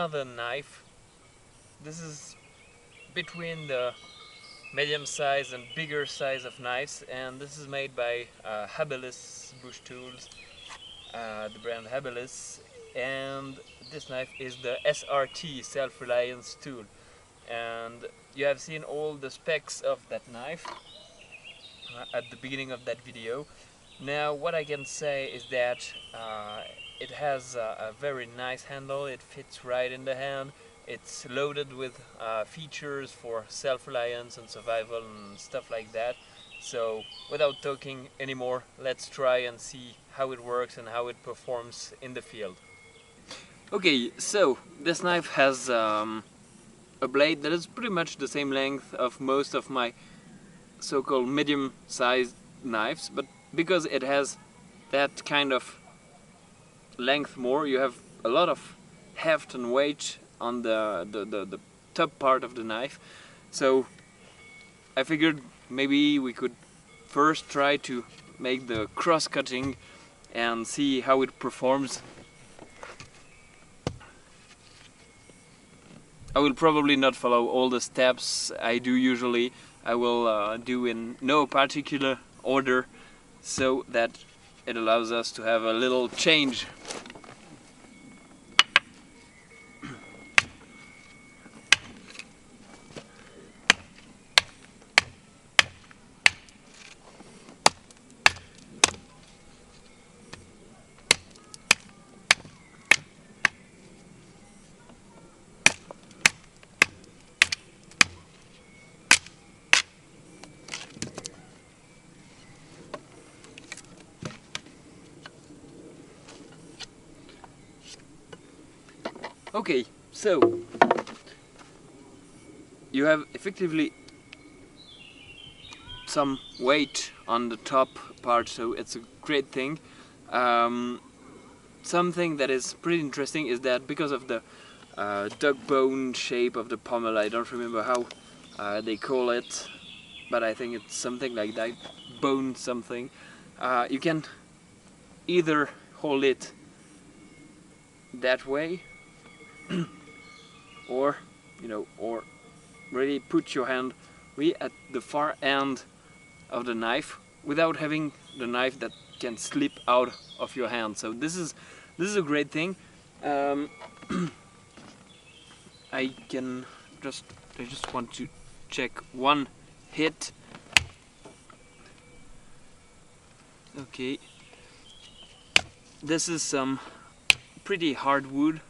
another knife. This is between the medium size and bigger size of knives, and this is made by Habilis Bush Tools, the brand Habilis, and this knife is the S.R.T self-reliance tool. And you have seen all the specs of that knife at the beginning of that video. Now what I can say is that it has a very nice handle, it fits right in the hand, it's loaded with features for self-reliance and survival and stuff like that. So without talking anymore, let's try and see how it works and how it performs in the field. Okay, so this knife has a blade that is pretty much the same length of most of my so-called medium-sized knives, but because it has that kind of length more, you have a lot of heft and weight on the top part of the knife. So I figured maybe we could first try to make the cross-cutting and see how it performs. I will probably not follow all the steps I do usually. I will do in no particular order, so that it allows us to have a little change. Okay, so you have effectively some weight on the top part, so it's a great thing. Something that is pretty interesting is that because of the dog bone shape of the pommel, I don't remember how they call it, but I think it's something like that, bone something. You can either hold it that way or or really put your hand really at the far end of the knife without having the knife that can slip out of your hand. So this is a great thing. I just want to check one hit. Okay, this is some pretty hard wood.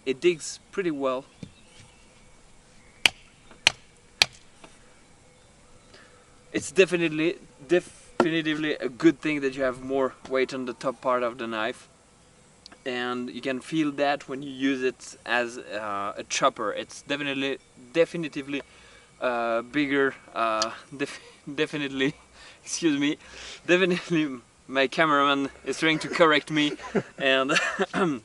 It digs pretty well. It's definitively a good thing that you have more weight on the top part of the knife, and you can feel that when you use it as a chopper. It's definitely bigger. Definitely, excuse me, definitely. My cameraman is trying to correct me, and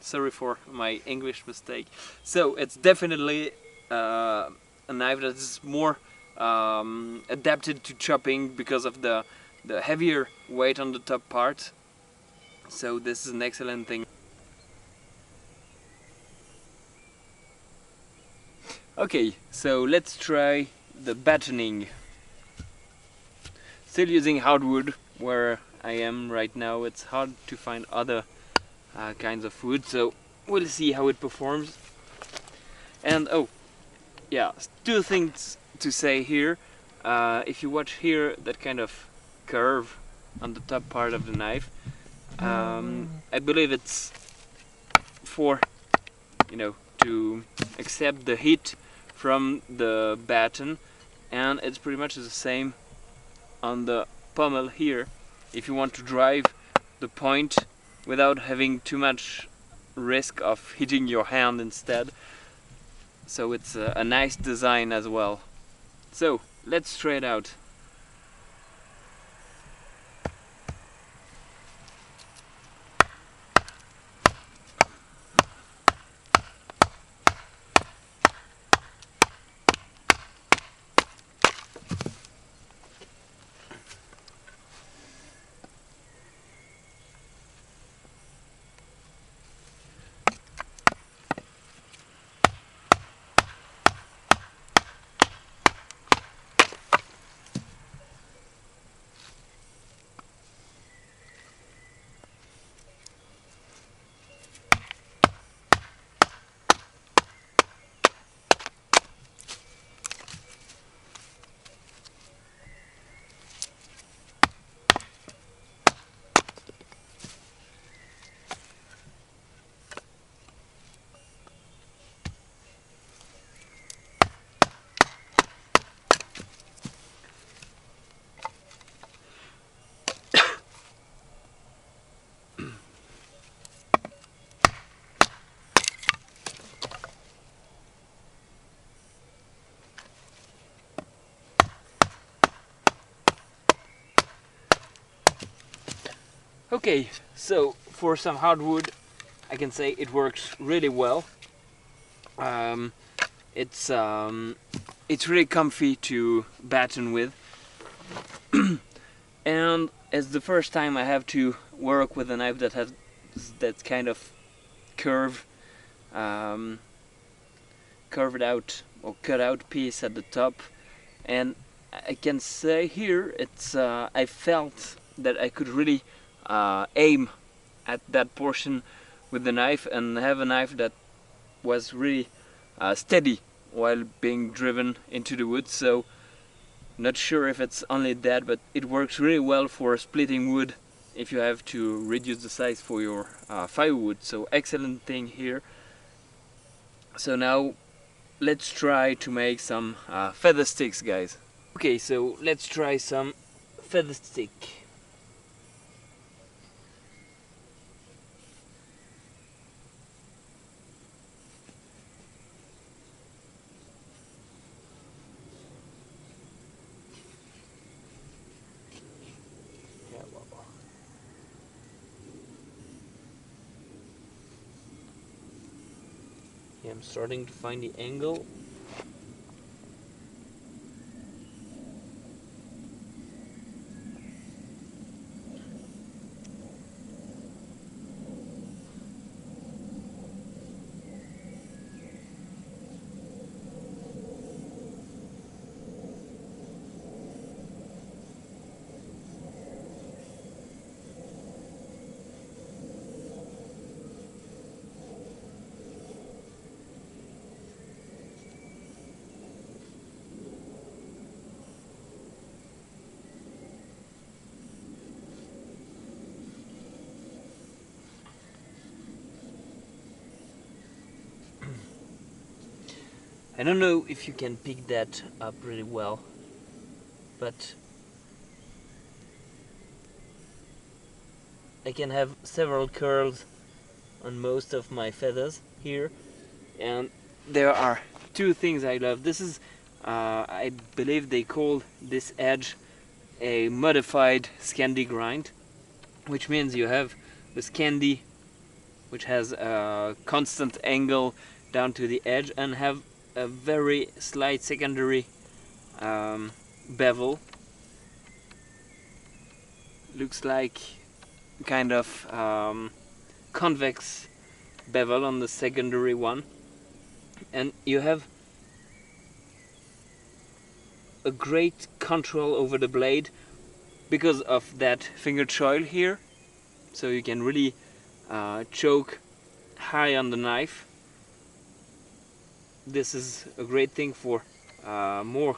sorry for my English mistake. So it's definitely a knife that is more adapted to chopping because of the heavier weight on the top part. So this is an excellent thing. Okay, so let's try the battening. Still using hardwood where I am right now. It's hard to find other kinds of wood, so we'll see how it performs. And oh yeah, two things to say here. If you watch here, that kind of curve on the top part of the knife, I believe it's for to accept the heat from the batten, and it's pretty much the same on the pommel here. If you want to drive the point without having too much risk of hitting your hand instead. So it's a nice design as well. So let's try it out. Okay, so for some hardwood, I can say it works really well. Um, it's really comfy to batten with, and it's the first time I have to work with a knife that has that kind of curve, curved out or cut out piece at the top, and I can say here it's I felt that I could really aim at that portion with the knife and have a knife that was really steady while being driven into the wood. So not sure if it's only that, but it works really well for splitting wood if you have to reduce the size for your firewood. So excellent thing here. So now let's try to make some feather sticks, guys. Okay, so let's try some feather stick. Yeah, I'm starting to find the angle. I don't know if you can pick that up really well, but I can have several curls on most of my feathers here, and there are two things I love. This is, I believe they call this edge a modified Scandi grind, which means you have the Scandi, which has a constant angle down to the edge, and have a very slight secondary bevel. Looks like kind of convex bevel on the secondary one, and you have a great control over the blade because of that finger choil here, so you can really choke high on the knife. This is a great thing for more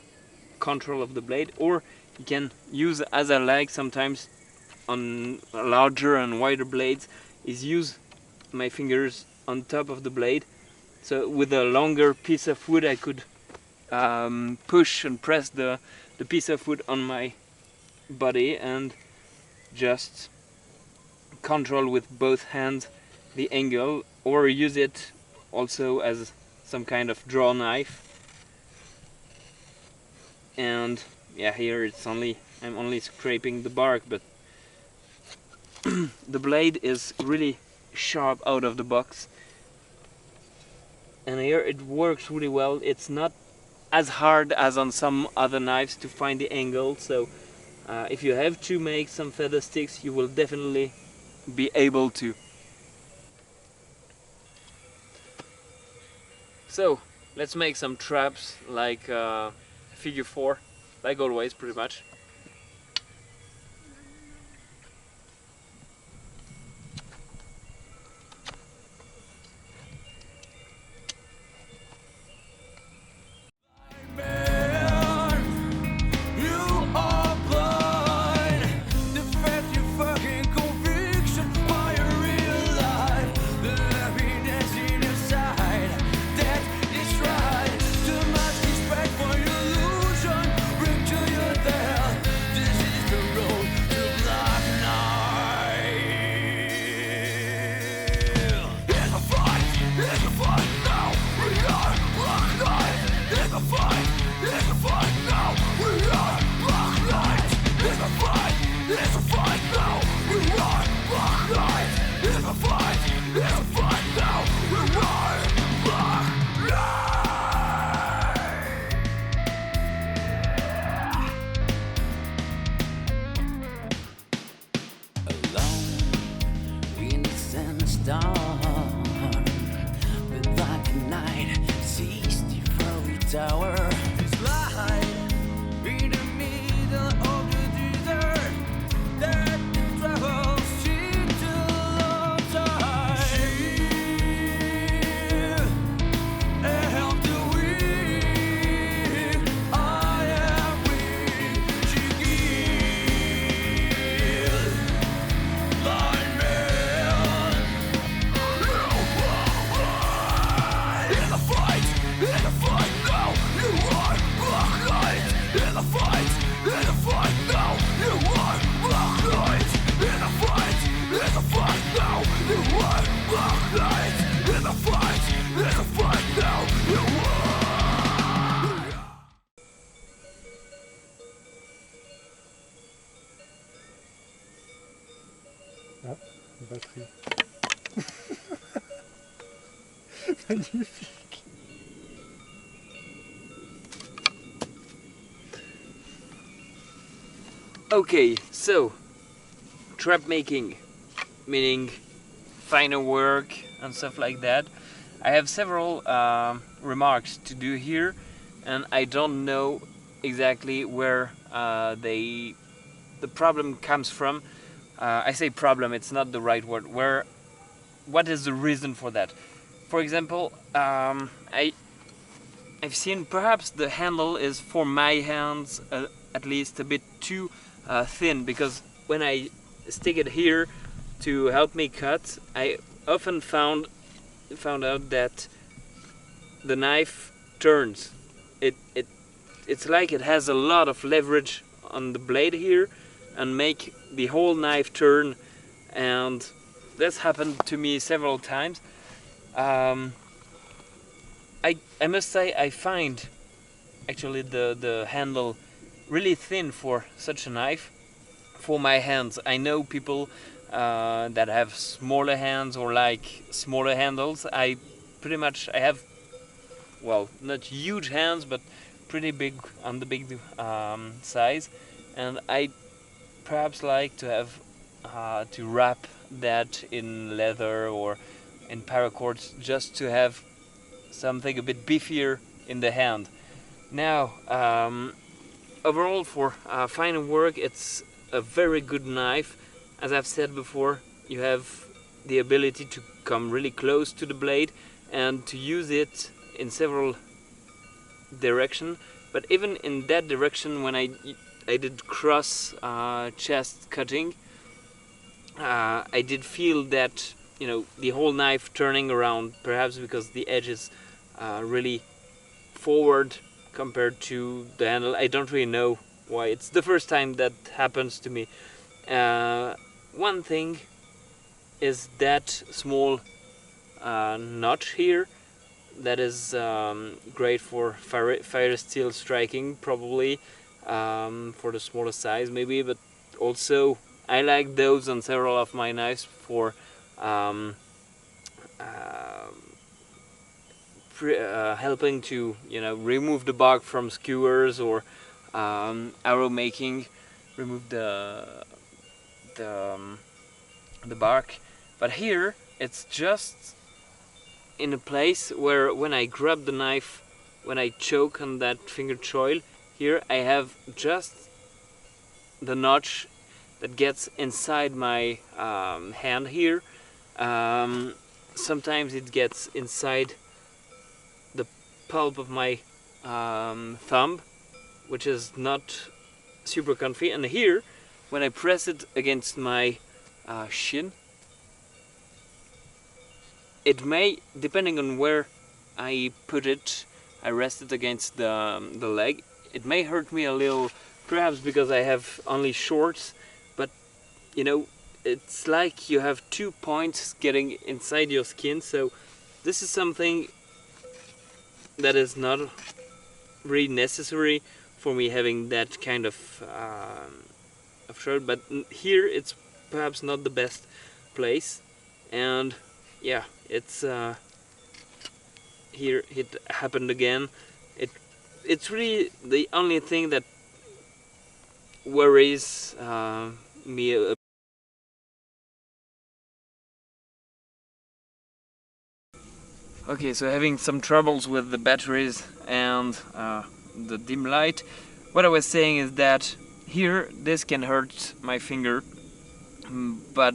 control of the blade, or you can use, as I like sometimes on larger and wider blades, is use my fingers on top of the blade. So with a longer piece of wood I could push and press the piece of wood on my body and just control with both hands the angle, or use it also as some kind of draw knife. And yeah, here it's only, I'm only scraping the bark, but the blade is really sharp out of the box, and here it works really well. It's not as hard as on some other knives to find the angle, so if you have to make some feather sticks, you will definitely be able to. So let's make some traps like figure 4, like always pretty much. Too much respect for your illusion, bring to your death. tower is lying in the middle of the desert that travels into long time. Help the weak, I am weak. She gives blind man. In the fight, now you are blind. In the fight, now you are blind. In the fight, now you are blind. In the fight, now you are. Ah, batterie. Magnifique. Okay, so trap making, meaning finer work and stuff like that. I have several remarks to do here, and I don't know exactly where the problem comes from. I say problem; it's not the right word. What is the reason for that? For example, I've seen perhaps the handle is for my hands at least a bit too thin, because when I stick it here to help me cut, I often found out that the knife turns. It's like it has a lot of leverage on the blade here and make the whole knife turn, and that's happened to me several times. I must say I find actually the handle really thin for such a knife for my hands. I know people that have smaller hands or like smaller handles. I have, well, not huge hands, but pretty big on the big size, and I perhaps like to have to wrap that in leather or in paracord just to have something a bit beefier in the hand. Now, overall for finer work, it's a very good knife. As I've said before, you have the ability to come really close to the blade and to use it in several directions. But even in that direction, when I did cross chest cutting, I did feel that, you know, the whole knife turning around, perhaps because the edge is really forward compared to the handle. I don't really know why. It's the first time that happens to me. One thing is that small notch here that is great for fire steel striking, probably for the smaller size maybe, but also I like those on several of my knives for helping to, you know, remove the bark from skewers or arrow making, remove the bark. But here it's just in a place where when I grab the knife, when I choke on that finger choil, here I have just the notch that gets inside my hand here. Sometimes it gets inside the pulp of my thumb, which is not super comfy. And here, when I press it against my shin, it may, depending on where I put it, I rest it against the leg, it may hurt me a little, perhaps because I have only shorts, but you know, it's like you have 2 points getting inside your skin. So this is something that is not really necessary for me having that kind of shirt, but here it's perhaps not the best place. And yeah, it's here it happened again. It's really the only thing that worries me. Okay, so having some troubles with the batteries and the dim light. What I was saying is that here this can hurt my finger, but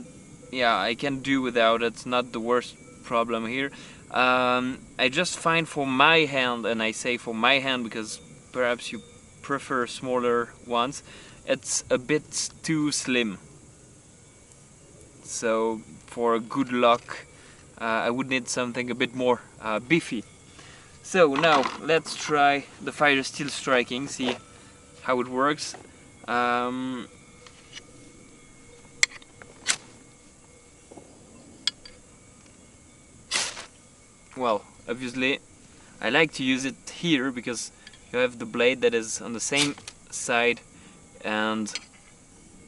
yeah, I can do without. It's not the worst problem here. I just find for my hand, and I say for my hand because perhaps you prefer smaller ones, it's a bit too slim. So for good luck, I would need something a bit more beefy. So now let's try the fire steel striking, see how it works. Well, obviously I like to use it here because you have the blade that is on the same side, and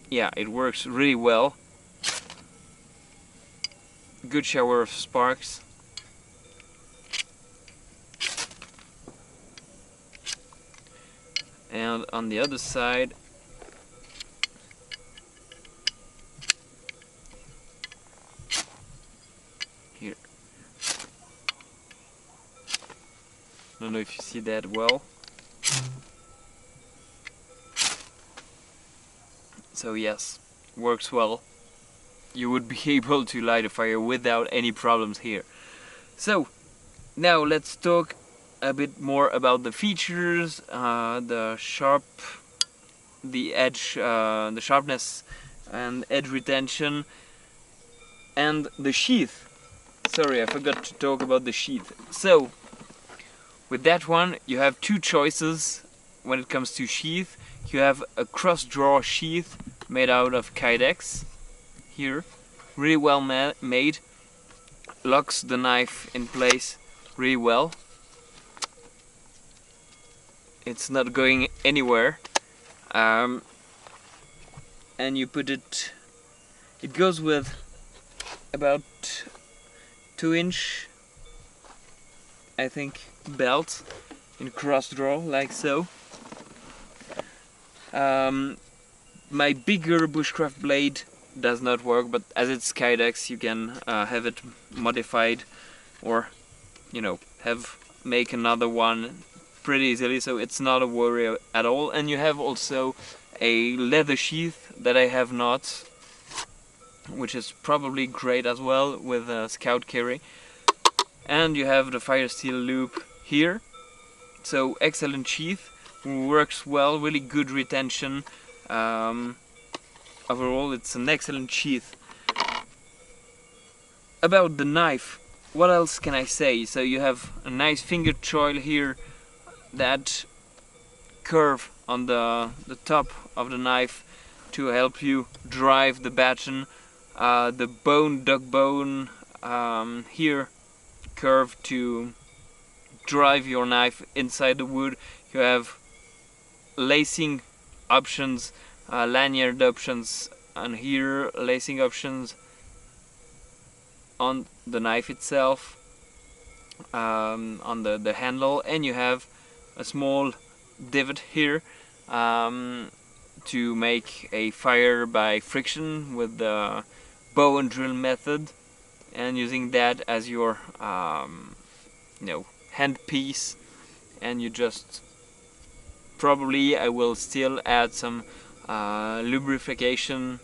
yeah, it works really well. Good shower of sparks. And on the other side, here, don't know if you see that well. So yes, works well. You would be able to light a fire without any problems here. So now let's talk a bit more about the features, the edge, the sharpness and edge retention, and the sheath. Sorry, I forgot to talk about the sheath. So with that one, you have two choices when it comes to sheath. You have a cross-draw sheath made out of kydex here, really well made, locks the knife in place really well. It's not going anywhere, and you put it goes with about 2-inch, I think, belt in cross draw, like so. My bigger bushcraft blade does not work, but as it's kydex, you can have it modified, or make another one pretty easily, so it's not a worry at all. And you have also a leather sheath that I have not, which is probably great as well with a scout carry. And you have the fire steel loop here, so excellent sheath, works well, really good retention. Overall, it's an excellent sheath. About the knife, what else can I say? So you have a nice finger choil here, that curve on the top of the knife to help you drive the batten. The duck bone here, curve to drive your knife inside the wood. You have lacing options, lanyard options, and here lacing options on the knife itself, on the handle, and you have a small divot here to make a fire by friction with the bow and drill method, and using that as your hand piece. And you just probably, I will still add some lubrication,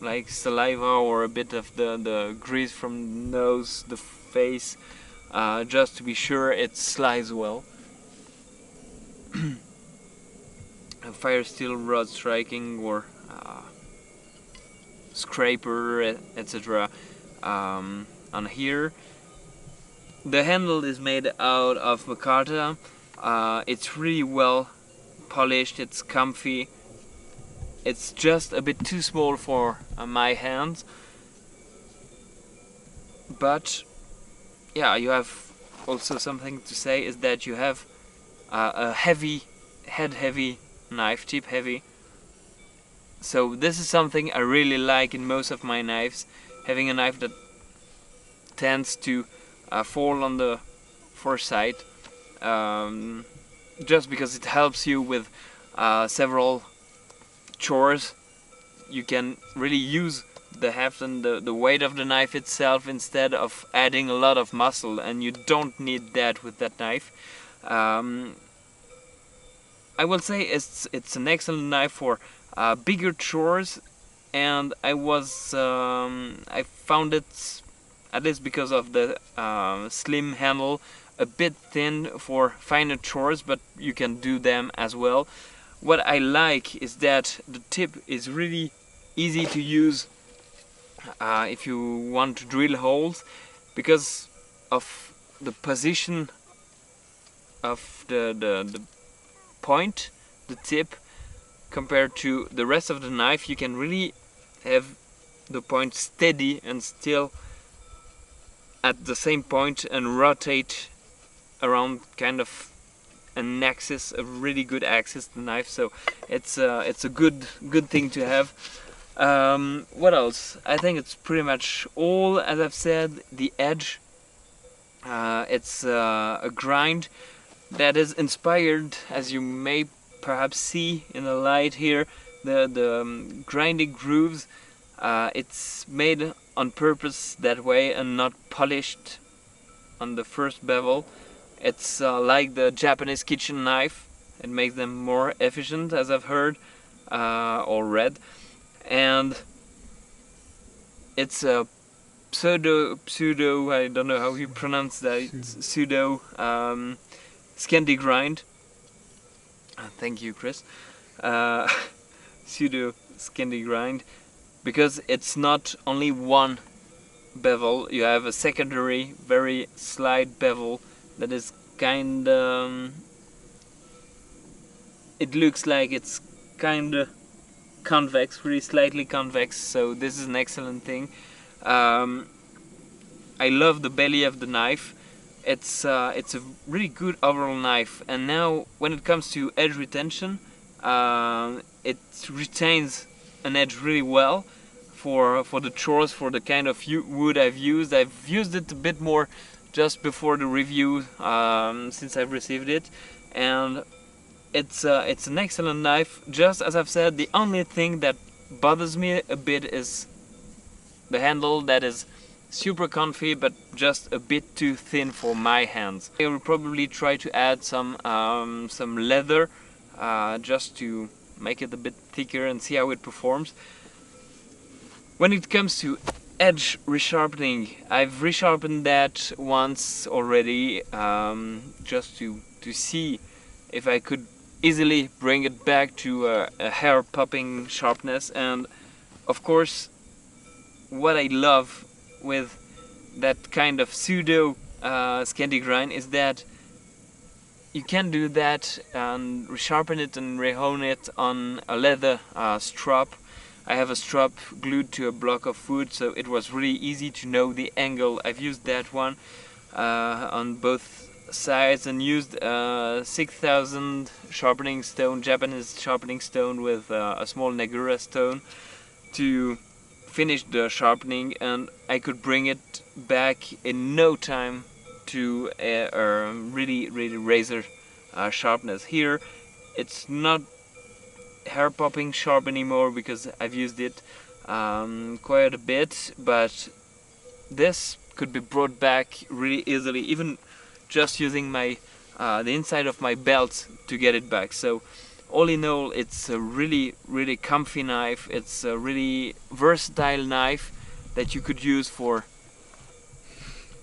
like saliva or a bit of the grease from the nose, the face, just to be sure it slides well. A fire steel rod striking or scraper, etc. On here, the handle is made out of micarta. It's really well polished, it's comfy. It's just a bit too small for my hands, but yeah, you have also something to say is that you have a heavy knife, tip heavy. So this is something I really like in most of my knives, having a knife that tends to fall on the foresight, just because it helps you with several chores. You can really use the heft and the weight of the knife itself instead of adding a lot of muscle, and you don't need that with that knife. I will say it's an excellent knife for bigger chores, and I found it, at least because of the slim handle, a bit thin for finer chores, but you can do them as well. What I like is that the tip is really easy to use if you want to drill holes, because of the position of the point, the tip, compared to the rest of the knife. You can really have the point steady and still at the same point and rotate around kind of an axis, a really good axis, the knife. So it's a good thing to have. What else? I think it's pretty much all. As I've said, the edge, it's a grind that is inspired, as you may perhaps see in the light here, the grinding grooves. It's made on purpose that way and not polished on the first bevel. It's like the Japanese kitchen knife. It makes them more efficient, as I've heard or read. And it's a pseudo, I don't know how you pronounce that, pseudo Scandi grind. Thank you, Chris. Pseudo Scandi grind, because it's not only one bevel. You have a secondary, very slight bevel that is kind of, it looks like it's kind of convex, really slightly convex, so this is an excellent thing. I love the belly of the knife. It's a really good overall knife, and now when it comes to edge retention, it retains an edge really well for the chores, for the kind of wood I've used. I've used it a bit more just before the review, since I've received it, and it's an excellent knife. Just as I've said, the only thing that bothers me a bit is the handle, that is super comfy but just a bit too thin for my hands. I will probably try to add some leather just to make it a bit thicker and see how it performs. When it comes to edge resharpening, I've resharpened that once already, just to see if I could easily bring it back to a hair popping sharpness. And of course, what I love with that kind of pseudo Scandi grind is that you can do that and resharpen it and rehone it on a leather strap. I have a strap glued to a block of wood, so it was really easy to know the angle. I've used that one on both sides and used 6000 sharpening stone, Japanese sharpening stone, with a small Negura stone to finish the sharpening, and I could bring it back in no time to a really razor sharpness. Here it's not hair popping sharp anymore because I've used it quite a bit, but this could be brought back really easily, even just using my the inside of my belt to get it back. So all in all, it's a really comfy knife. It's a really versatile knife that you could use for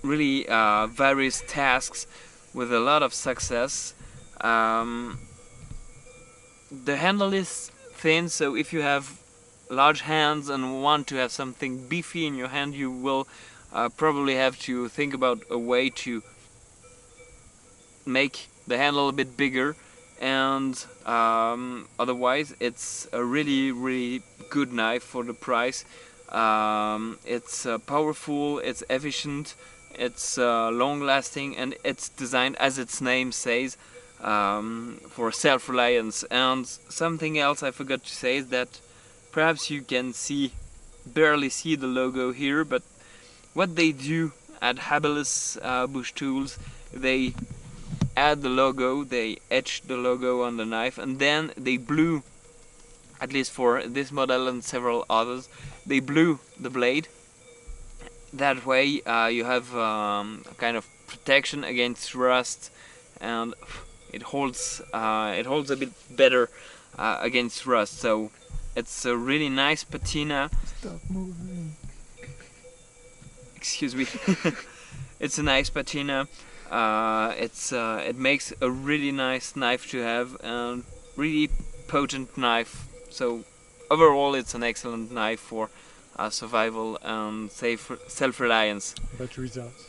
really various tasks with a lot of success. The handle is thin, so if you have large hands and want to have something beefy in your hand, you will probably have to think about a way to make the handle a bit bigger, and otherwise it's a really good knife for the price. It's powerful, it's efficient, it's long-lasting, and it's designed, as its name says, for self-reliance. And something else I forgot to say is that perhaps you can barely see the logo here, but what they do at Habilis Bush Tools, they add the logo, they etch the logo on the knife, and then they glue at least for this model and several others, they blew the blade. That way you have a kind of protection against rust, and it holds a bit better against rust. So it's a really nice patina. Stop moving. Excuse me. It's a nice patina. It makes a really nice knife to have, and really potent knife. So overall, it's an excellent knife for survival and self-reliance. But results.